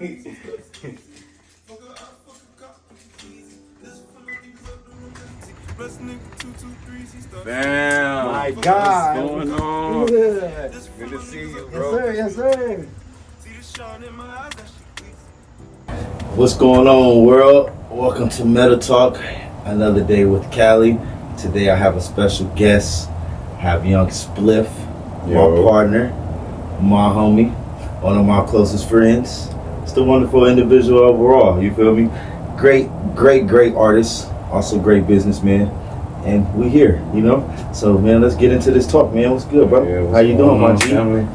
Bam! My God! What's going on? Good. Good to see you, bro. Yes, sir. What's going on, world? Welcome to Meta Talk, another day with Cali. Today I have a special guest. I have Young Spliff, my partner, my homie, one of my closest friends. Just a wonderful individual overall, you feel me? Great artist, also great businessman. And we here, you know. So man, let's get into this talk, man. What's good, bro? Yeah, how you doing, my G? Family?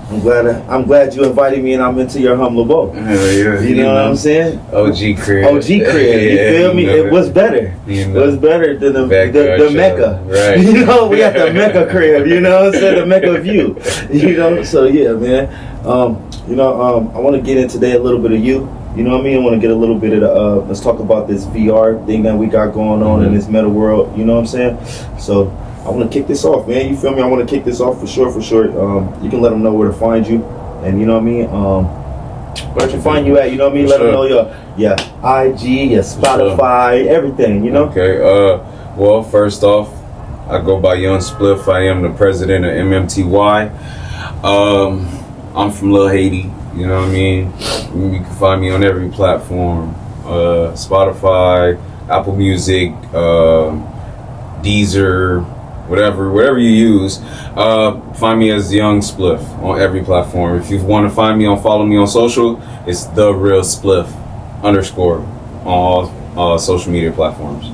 I'm glad you invited me, and I'm into your humble abode. Yeah, you know what I'm saying? OG crib. OG crib. You feel me? It was better. What's better than the Mecca? Right. You know, we got the Mecca crib. You know what I'm saying? The Mecca view. You know. So yeah, man. I want to get in today a little bit of you. You know what I mean? I want to get a little bit of the, let's talk about this VR thing that we got going on in this meta world. You know what I'm saying? So I want to kick this off, man. You feel me? I want to kick this off for sure. You can let them know where to find you. And you know what I mean? Where can find you at? You know what I mean? Let them know your IG, your Spotify, everything, you know? Okay. Well, first off, I go by Young Spliff. I am the president of MMTY. I'm from Lil Haiti. You know what I mean? You can find me on every platform. Spotify, Apple Music, Deezer, whatever you use. Find me as Young Spliff on every platform. If you want to find me follow me on social, it's The Real Spliff _ on all social media platforms.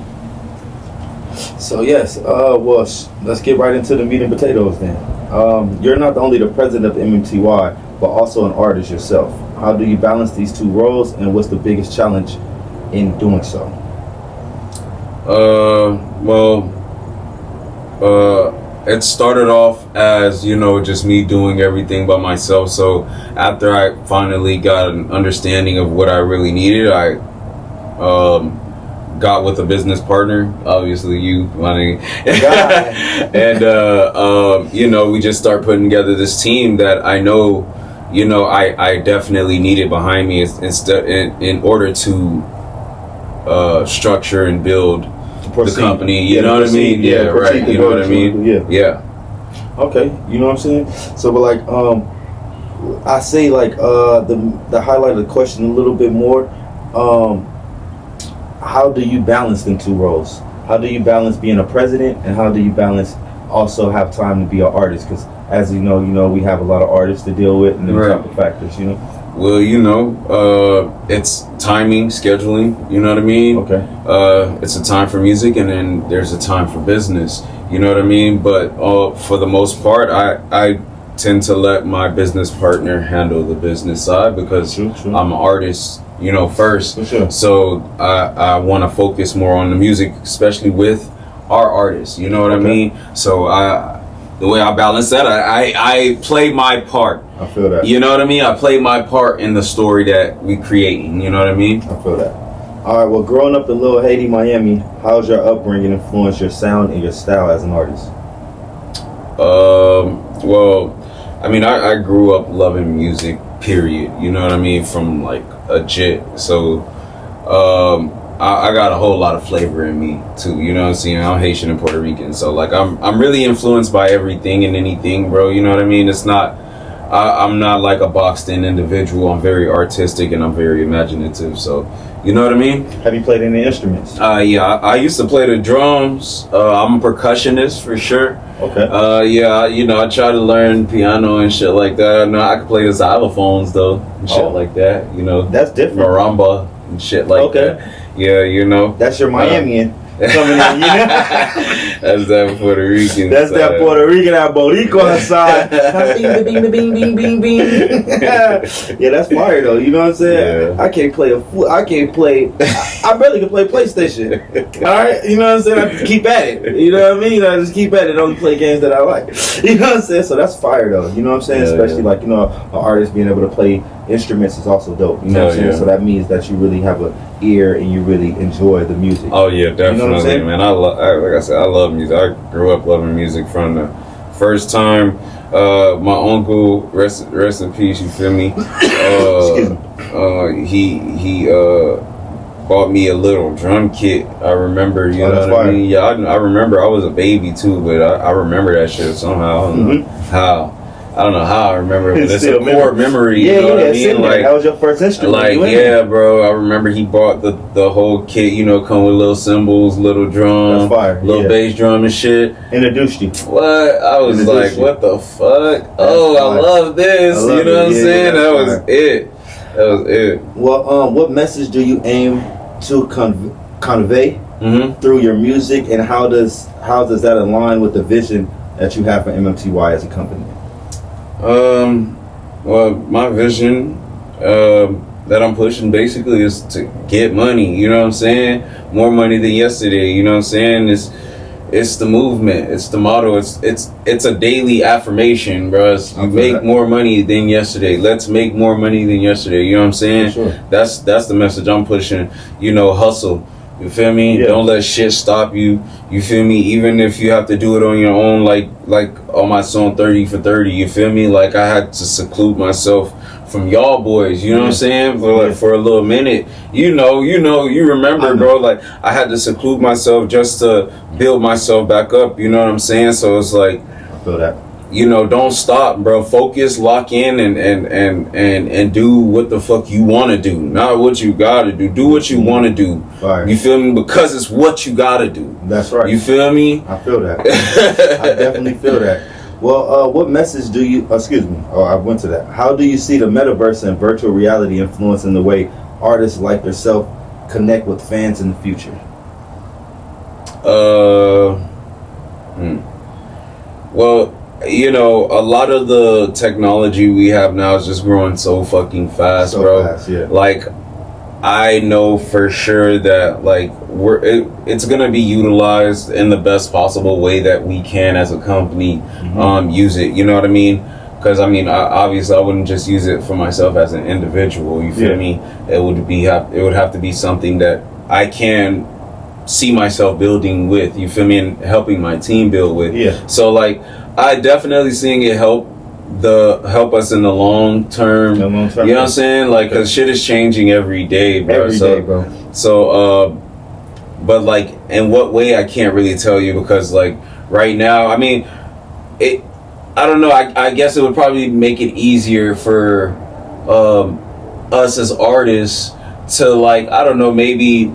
So yes, let's get right into the meat and potatoes then. You're not only the president of MMTY, but also an artist yourself. How do you balance these two roles, and what's the biggest challenge in doing so? It started off as, just me doing everything by myself. So after I finally got an understanding of what I really needed, I got with a business partner, obviously you, money, and we just start putting together this team that I know, I definitely needed behind me in order to structure and build the company. You know what I mean? Yeah, right. You know what I mean? Yeah. Okay. You know what I'm saying? So, but I say the highlight of the question a little bit more. How do you balance them two roles? How do you balance being a president, and how do you balance also have time to be an artist? Because as you know, we have a lot of artists to deal with and them type of factors, Well, it's timing, scheduling, you know what I mean? Okay. It's a time for music, and then there's a time for business, you know what I mean? But for the most part, I tend to let my business partner handle the business side because I'm an artist, first. For sure. So I want to focus more on the music, especially with our artists, you know what I mean? So the way I balance that, I play my part. I feel that. You know what I mean? I play my part in the story that we creating, you know what I mean? I feel that. All right, well, growing up in Lil Haiti, Miami, how's your upbringing influenced your sound and your style as an artist? I grew up loving music, period. You know what I mean? From like a jit. So, I got a whole lot of flavor in me too. You know what I'm saying? I'm Haitian and Puerto Rican. So like, I'm really influenced by everything and anything, bro. You know what I mean? It's not, I'm not like a boxed in individual. I'm very artistic and I'm very imaginative. So, you know what I mean? Have you played any instruments? Yeah, I used to play the drums. I'm a percussionist for sure. Okay. I try to learn piano and shit like that. I know I can play the xylophones though and shit like that. That's different. Marimba and shit like that. Yeah, That's your Miamian. Coming in, That's that Puerto Rican. That's side. That Puerto Rican, that Boricua side. Bing, bing, bing, bing, bing. Yeah, that's fire though. You know what I'm saying? Yeah. I can't play. I barely can play PlayStation. All right, you know what I'm saying? I just keep at it. You know what I mean? I just keep at it. Only play games that I like. You know what I'm saying? So that's fire though. You know what I'm saying? Especially like an artist being able to play instruments is also dope. You know what I'm saying? So that means that you really have an ear and you really enjoy the music. Oh yeah, definitely, man. Like I said, I love music. I grew up loving music from the first time. My uncle, rest in peace. You feel me? he bought me a little drum kit. I remember, you know what I mean? Yeah, I remember. I was a baby too, but I remember that shit somehow. I don't know how. I don't know how I remember it, but it's a core memory. Yeah, you know what I mean? mean? That was your first instrument. Like, yeah, bro. I remember he bought the whole kit. You know, come with little cymbals, little drum, little bass drum and shit. Introduced you. What? I was like, what the fuck? Oh, I love this. You know what I'm saying? That was it. That was it. Well, what message do you aim to convey through your music, and how does that align with the vision that you have for MMTY as a company? Well, my vision that I'm pushing basically is to get money. You know what I'm saying? More money than yesterday. You know what I'm saying? It's the movement. It's the motto. It's a daily affirmation, bro. You make more money than yesterday. Let's make more money than yesterday. You know what I'm saying? Sure. That's the message I'm pushing. You know, hustle. You feel me? Yeah. Don't let shit stop you. You feel me? Even if you have to do it on your own, like on my song 30 for 30. You feel me? Like I had to seclude myself from y'all boys. You know what I'm saying? For a little minute. You remember, bro. Like I had to seclude myself just to build myself back up. You know what I'm saying? So it's like, I feel that. You know, don't stop, bro. Focus, lock in, and do what the fuck you want to do, not what you gotta do. Do what you want to do. Right. You feel me? Because it's what you gotta do. That's right. You feel me? I feel that. I definitely feel that. Well, what message do you? Excuse me. Oh, I went to that. How do you see the metaverse and virtual reality influencing the way artists like yourself connect with fans in the future? Well, you know, a lot of the technology we have now is just growing so fucking fast, bro. Fast, yeah. Like, I know for sure that like it's gonna be utilized in the best possible way that we can as a company. Use it. You know what I mean? Because I mean, obviously, I wouldn't just use it for myself as an individual. You feel me? It would have to be something that I can see myself building with. You feel me? And helping my team build with. Yeah. So like, I definitely seeing it help us in the long term. You know what I'm saying? Like, cause shit is changing every day, bro. So, but like, in what way I can't really tell you, because like right now, I mean, I don't know. I guess it would probably make it easier for us as artists to, like, I don't know, maybe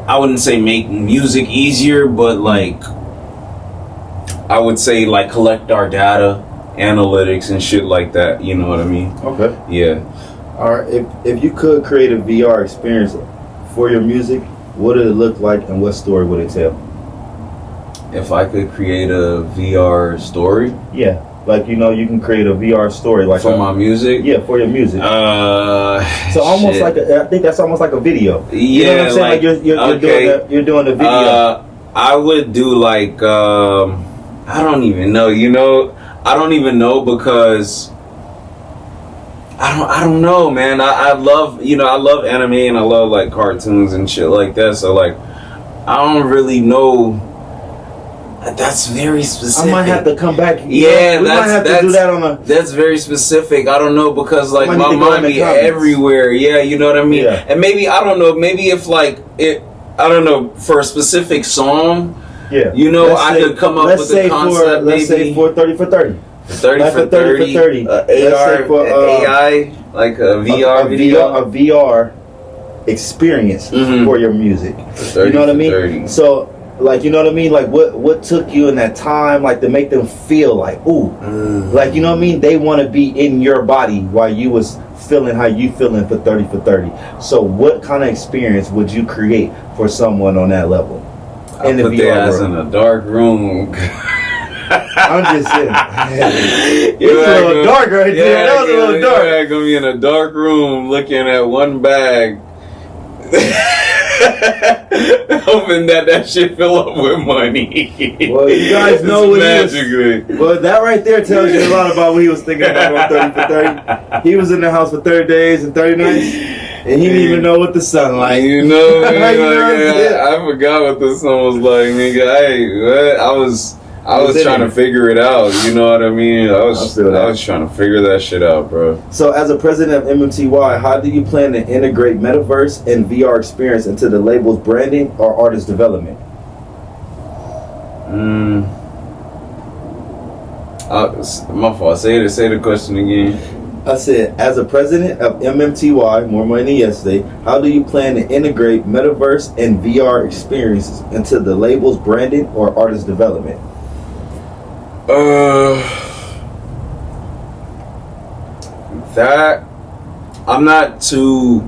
I wouldn't say make music easier, but like I would say like collect our data, analytics and shit like that. You know what I mean? Okay. Yeah. All right. If you could create a VR experience for your music, what would it look like, and what story would it tell? If I could create a VR story? Yeah. Like, you know, you can create a VR story like for my music. Yeah, for your music. So almost shit. like I think that's almost like a video. Yeah, you know what I'm saying? Like you're doing the video. I would do like I don't even know. You know, I don't even know, because I don't know, man. I love anime, and I love like cartoons and shit like that. So like, I don't really know. That's very specific. I might have to come back. Yeah, we might have to do that on a. That's very specific. I don't know, because like my mind be everywhere. Yeah, you know what I mean. Yeah. And maybe I don't know. Maybe if like it, I don't know, for a specific song. Yeah. You know, I could come up with a concept. Let's say for 30 for 30. 30 for 30. AI, like a VR video. A VR experience for your music. You know what I mean? 30. So. Like, you know what I mean? Like, what took you in that time, like, to make them feel like, ooh, like, you know what I mean? They want to be in your body while you was feeling how you feeling for 30 for 30. So what kind of experience would you create for someone on that level? In the VR world? In a dark room. I'm just saying. It's a little dark right there. That was a little dark. You're gonna be in a dark room looking at one bag. Hoping that shit fill up with money. Well, you guys know what magically. Well, that right there tells you a lot about what he was thinking about on 30 for 30. He was in the house for 30 days and 30 nights, and he didn't even know what the sun like. You know, I forgot what the sun was like, nigga. I was trying to figure it out. You know what I mean? I was trying to figure that shit out, bro. So, as a president of MMTY, how do you plan to integrate metaverse and VR experience into the label's branding or artist development? My fault. Say the question again. I said, as a president of MMTY, More Money Than Yesterday, how do you plan to integrate metaverse and VR experiences into the label's branding or artist development? That I'm not too.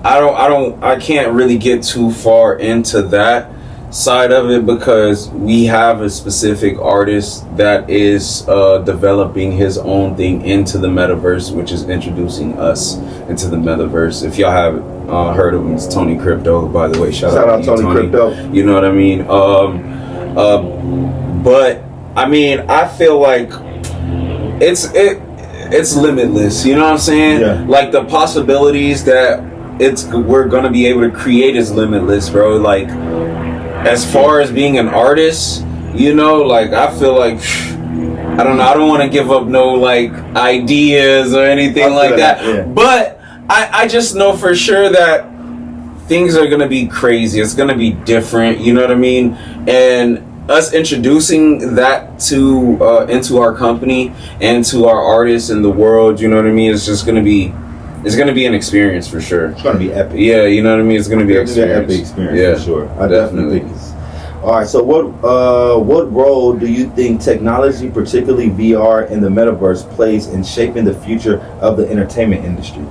I can't really get too far into that side of it because we have a specific artist that is developing his own thing into the metaverse, which is introducing us into the metaverse. If y'all haven't heard of him, it's Tony Crypto, by the way. Shout out to Tony Crypto. You know what I mean? But I mean, I feel like it's limitless. You know what I'm saying? Yeah. Like the possibilities that we're gonna be able to create is limitless, bro. Like, as far as being an artist, you know, like I feel like I don't know. I don't want to give up no like ideas or anything like that. Yeah. But I just know for sure that things are gonna be crazy. It's gonna be different. You know what I mean? And us introducing that to into our company and to our artists in the world, you know what I mean? It's just gonna be. It's gonna be an experience for sure. It's gonna be epic. Yeah, you know what I mean. It's gonna be an epic experience for sure. I definitely think it's. All right. So what role do you think technology, particularly VR and the metaverse, plays in shaping the future of the entertainment industry?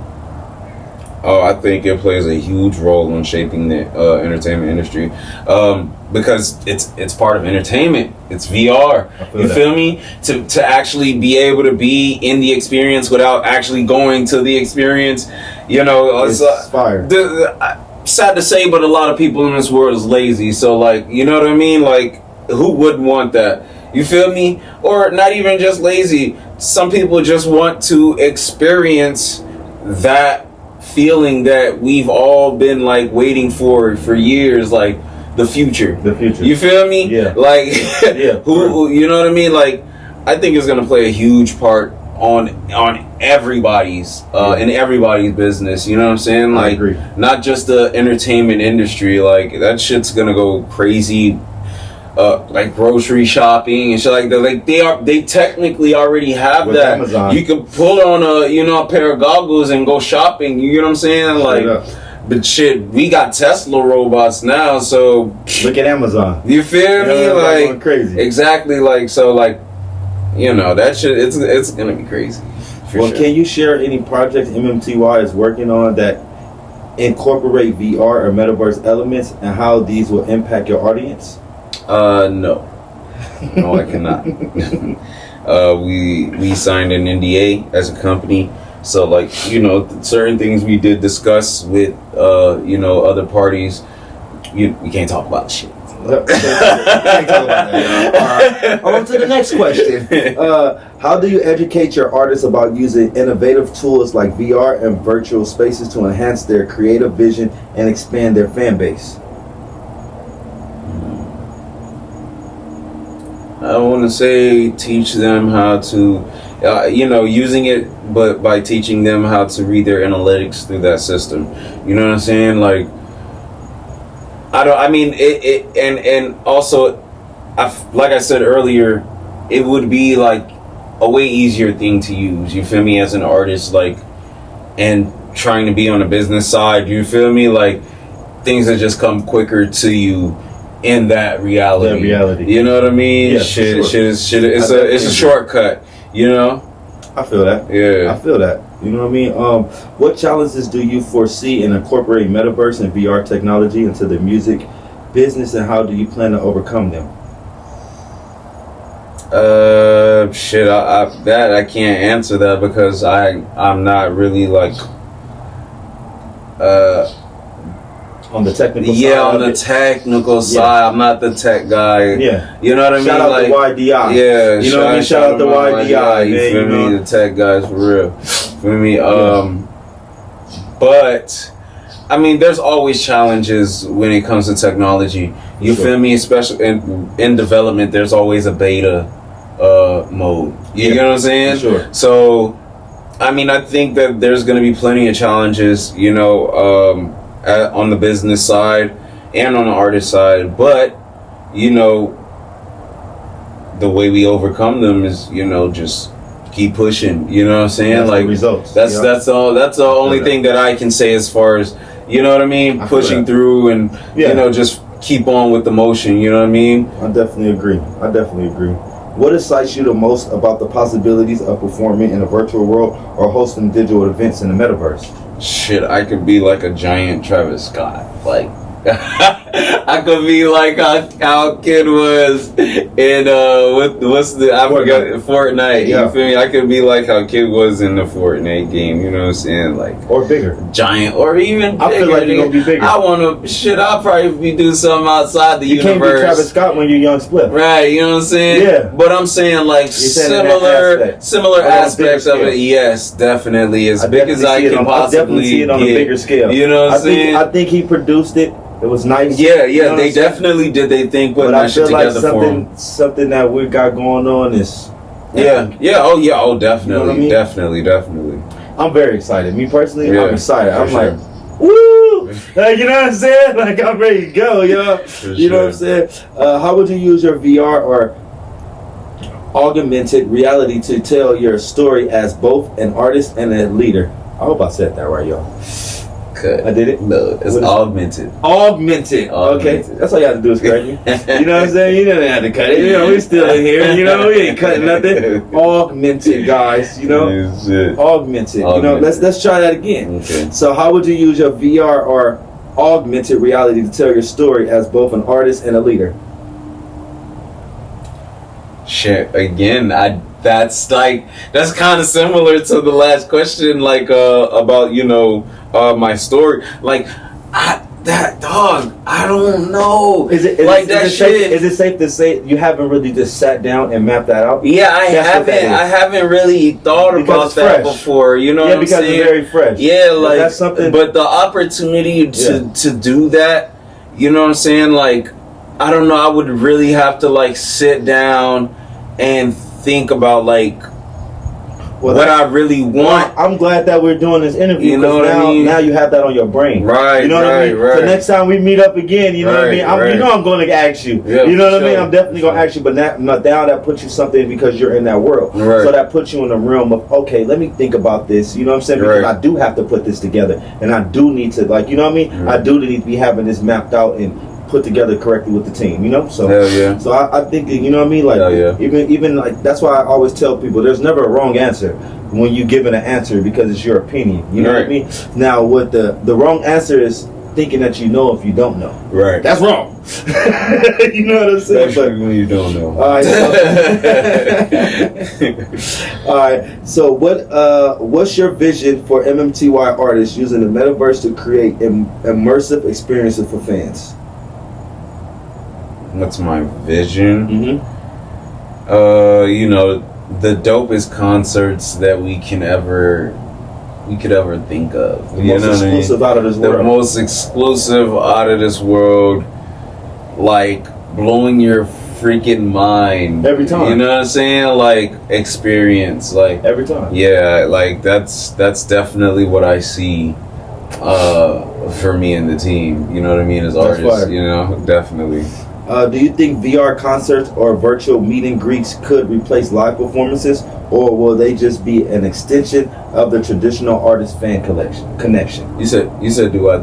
Oh, I think it plays a huge role in shaping the entertainment industry because it's part of entertainment. It's VR. You feel me? To actually be able to be in the experience without actually going to the experience, you know, it's fire. Sad to say, but a lot of people in this world is lazy. So, like, you know what I mean? Like, who wouldn't want that? You feel me? Or not even just lazy. Some people just want to experience that feeling that we've all been like waiting for years, like the future. You feel me? Yeah. Like, yeah. who you know what I mean? Like, I think it's gonna play a huge part on everybody's in everybody's business. You know what I'm saying? Like, I agree. Not just the entertainment industry. Like, that shit's gonna go crazy. Like grocery shopping and shit like that. Like they technically already have with that. Amazon. You can pull on a pair of goggles and go shopping. You know what I'm saying? Like, but shit, we got Tesla robots now. So look at Amazon. You feel me? Like, going crazy. Exactly. Like, so, like, you know, that shit. It's gonna be crazy. Well, sure. Can you share any projects MMTY is working on that incorporate VR or metaverse elements and how these will impact your audience? No, I cannot. We signed an NDA as a company, so like, you know, certain things we did discuss with other parties. We can't talk about shit. Can't talk about that. All right. On to the next question. How do you educate your artists about using innovative tools like VR and virtual spaces to enhance their creative vision and expand their fan base? I want to say teach them how to, using it, but by teaching them how to read their analytics through that system. You know what I'm saying? Like, and also, like I said earlier, it would be like a way easier thing to use. You feel me? As an artist, like, and trying to be on the business side. You feel me? Like, things that just come quicker to you. In that reality. You know what I mean? Yeah, shit, sure. It's a shortcut, you know? I feel that. Yeah. I feel that. You know what I mean? What challenges do you foresee in incorporating metaverse and VR technology into the music business, and how do you plan to overcome them? I can't answer that because I'm not really like on the technical side. Yeah, on the technical side. I'm not the tech guy. Yeah. You know what I mean? Shout out to YDI. Yeah. You know what I mean? Shout out to YDI. You feel me? The tech guys for real. Feel me? But I mean, there's always challenges when it comes to technology. You feel me? Especially in development, there's always a beta mode. You know what I'm saying? Sure. So, I mean, I think that there's going to be plenty of challenges, you know, on the business side and on the artist side. But, you know, the way we overcome them is, you know, just keep pushing. You know what I'm saying? That's like the results. That's all. That's the only thing that I can say as far as, you know what I mean, pushing through and you know, just keep on with the motion. You know what I mean? I definitely agree. What excites you the most about the possibilities of performing in a virtual world or hosting digital events in the metaverse? Shit, I could be like a giant Travis Scott. Like, I could be like how Kid was in Fortnite. Yeah. You feel me? I could be like how Kid was in the Fortnite game. You know what I'm saying? Like, or bigger, giant, or even I feel bigger. like you're gonna be bigger. I want to. Shit, I'll probably be doing something outside the universe. You can't be Travis Scott when you're Young Spliff. Right, you know what I'm saying? Yeah. But I'm saying like similar aspects of it. Yes, definitely. As big as I can possibly I definitely see it on a bigger scale. You know what I'm saying? I think he produced it. It was nice. Yeah, you know they definitely did. They think putting but that shit together for him. Something that we got going on is. Oh, definitely, you know what I mean? definitely. I'm very excited. Me personally, Yeah, I'm excited. I'm sure. like, woo! Like, you know what I'm saying? Like, I'm ready to go, yo. You know what I'm saying? How would you use your VR or augmented reality to tell your story as both an artist and a leader? I hope I said that right, y'all. Good. I did it? No, it's augmented. Augmented. Okay. That's all you have to do is correct me. You know what I'm saying? You don't have to cut it. You know, we still in here. You know, we ain't cutting nothing. Augmented, guys. You know? Augmented. You know, let's try that again. Okay. So how would you use your VR or augmented reality to tell your story as both an artist and a leader? Shit, again, that's kind of similar to the last question, like about, you know, my story. Like, I don't know. Is it safe to say you haven't really just sat down and mapped that out? Yeah, I haven't really thought about that before. You know what I'm saying? It's very fresh. Yeah, like that's something. But the opportunity to do that, you know what I'm saying? Like, I don't know. I would really have to like sit down and think about like what I really want. I'm glad that we're doing this interview. You know what I mean? Now you have that on your brain. Right. You know what I mean? Right. So next time we meet up again, you know what I mean? You know I'm going to ask you. Yeah, you know what I mean? I'm definitely going to ask you. But now that puts you something because you're in that world. Right. So that puts you in the realm of, okay, let me think about this. You know what I'm saying? Because I do have to put this together. And I do need to, like, you know what I mean? I do need to be having this mapped out and put together correctly with the team, you know. So, so I think that, you know what I mean. Like, even like that's why I always tell people there's never a wrong answer when you give an answer because it's your opinion. You know what I mean. Now, what the wrong answer is thinking that you know if you don't know. Right. That's wrong. You know what I'm saying? Especially when you don't know. All right. All right. So what's your vision for MMTY artists using the metaverse to create immersive experiences for fans? What's my vision? Mm-hmm. You know, the dopest concerts that we could ever think of. The most exclusive out of this world. The most exclusive out of this world, like blowing your freaking mind every time. You know what I'm saying? Like experience, like every time. Yeah, like that's definitely what I see for me and the team. You know what I mean? As artists, you know, definitely. Do you think VR concerts or virtual meet and greets could replace live performances, or will they just be an extension of the traditional artist-fan connection? You said do I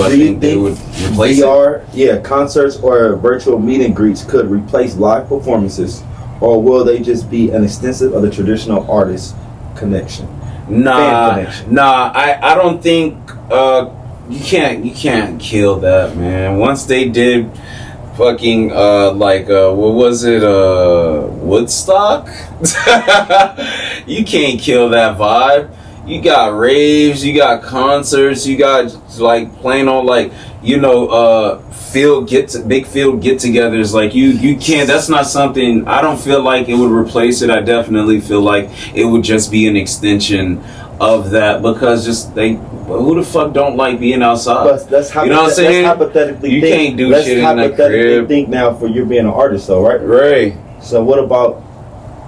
think they would replace VR? It? Yeah, concerts or virtual meet and greets could replace live performances, or will they just be an extension of the traditional artist connection? Nah. I don't think you can't kill that, man. Once they did fucking what was it, Woodstock? You can't kill that vibe. you got raves, you got concerts, you got like playing on like, you know, big field get-togethers. Like you can't. That's not something. I don't feel like it would replace it. I definitely feel like it would just be an extension of that, because who the fuck don't like being outside? But that's you know what I'm saying? Let's hypothetically you think, can't do let's shit in that hypothetically crib. think now for you being an artist, though, right? Right. So what about,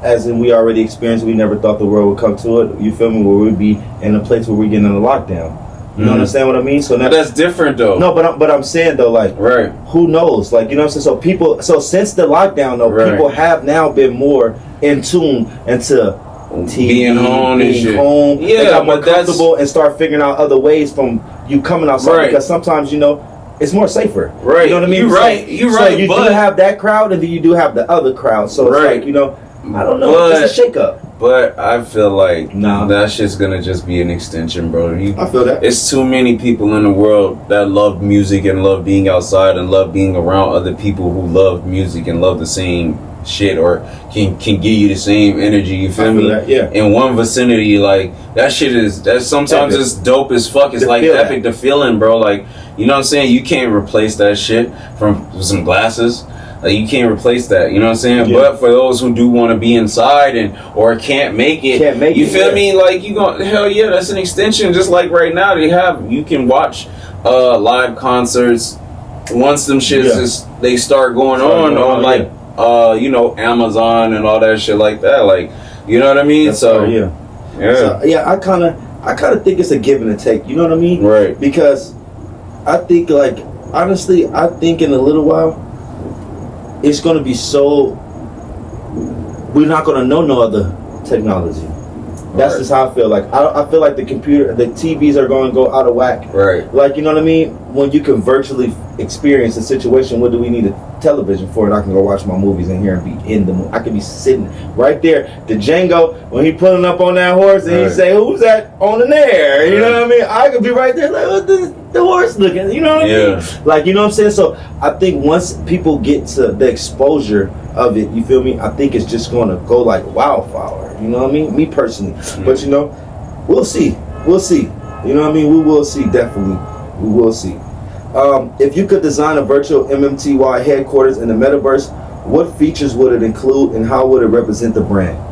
as in we already experienced, we never thought the world would come to it. You feel me? Where we'd be in a place where we're getting in a lockdown. You understand what I mean? So now, but that's different though. No, but I'm saying though, like, right? Who knows? Like, you know what I'm saying? So since the lockdown though, right. people have now been more in tune into TV, being home and shit. Home. Yeah, they got more comfortable and start figuring out other ways from you coming outside, right. because sometimes, you know, it's more safer. Right. You know what I mean? You're right. You're right. So you do have that crowd, and then you do have the other crowd. So it's like, you know, I don't know. But, it's a shake-up. But I feel like that shit's gonna just be an extension, bro. I feel that. It's too many people in the world that love music and love being outside and love being around other people who love music and love the same shit, or can give you the same energy. You feel me? That, yeah. In one vicinity, like that shit is sometimes epic. It's dope as fuck. It's like epic. The feeling, bro. Like, you know what I'm saying? You can't replace that shit from some glasses. Like, you can't replace that, you know what I'm saying? Yeah. But for those who do want to be inside or can't make it, you feel me? Like, you going, hell yeah, that's an extension. Just like right now, you can watch live concerts once them shits they start going on like you know, Amazon and all that shit like that. Like, you know what I mean? That's so I kind of think it's a give and a take. You know what I mean? Right. Because I think, like, honestly, I think in a little while, it's going to be so, we're not going to know no other technology. That's just how I feel. Like, I feel like the TVs are going to go out of whack. Right. Like, you know what I mean? When you can virtually experience a situation, what do we need a television for? And I can go watch my movies in here and be in the movie. I can be sitting right there. The Django, when he pulling up on that horse and he say, who's that on the there? You know what I mean? I could be right there like, what's the horse looking? You know what I mean? Like, you know what I'm saying? So I think once people get to the exposure of it, you feel me? I think it's just going to go like wildfire. You know what I mean? Me personally. But, you know, we'll see. We'll see. You know what I mean? We will see, definitely. We will see. If you could design a virtual MMTY headquarters in the metaverse, what features would it include and how would it represent the brand?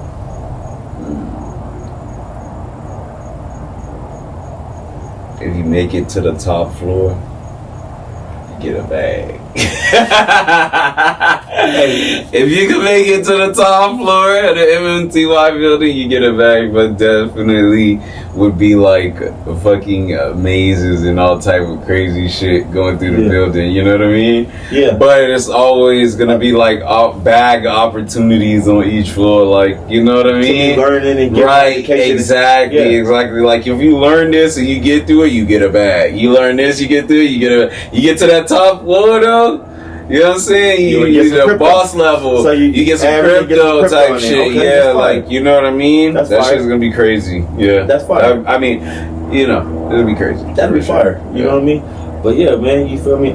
If you make it to the top floor, you get a bag. If you can make it to the top floor of the MMTY building, you get a bag. But definitely would be like fucking mazes and all type of crazy shit going through the building. You know what I mean? Yeah. But it's always gonna be like bag opportunities on each floor. Like, you know what I mean? Learning and getting education. Exactly. Like if you learn this and you get through it, you get a bag. You learn this, you get through it, you get to that top floor though. You know what I'm saying? You get a boss level. So you get some crypto type shit. Okay, like, you know what I mean? That shit's gonna be crazy. Yeah. That's fire. I mean, you know, it'll be crazy. That'd be fire. You know what I mean? But yeah, man, you feel me?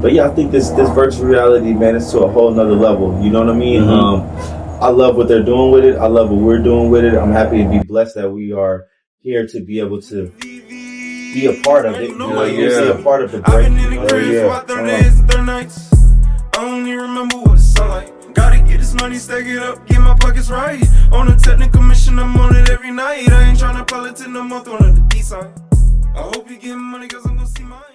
But yeah, I think this virtual reality, man, is to a whole nother level. You know what I mean? I love what they're doing with it. I love what we're doing with it. I'm happy to be blessed that we are here to be able to be a part of it. You know, be a part of the break. I don't even remember what it sound like. Gotta get this money, stack it up, get my pockets right. On a technical mission, I'm on it every night. I ain't tryna politic no month on the D side. I hope you getting money, cause I'm gonna see mine.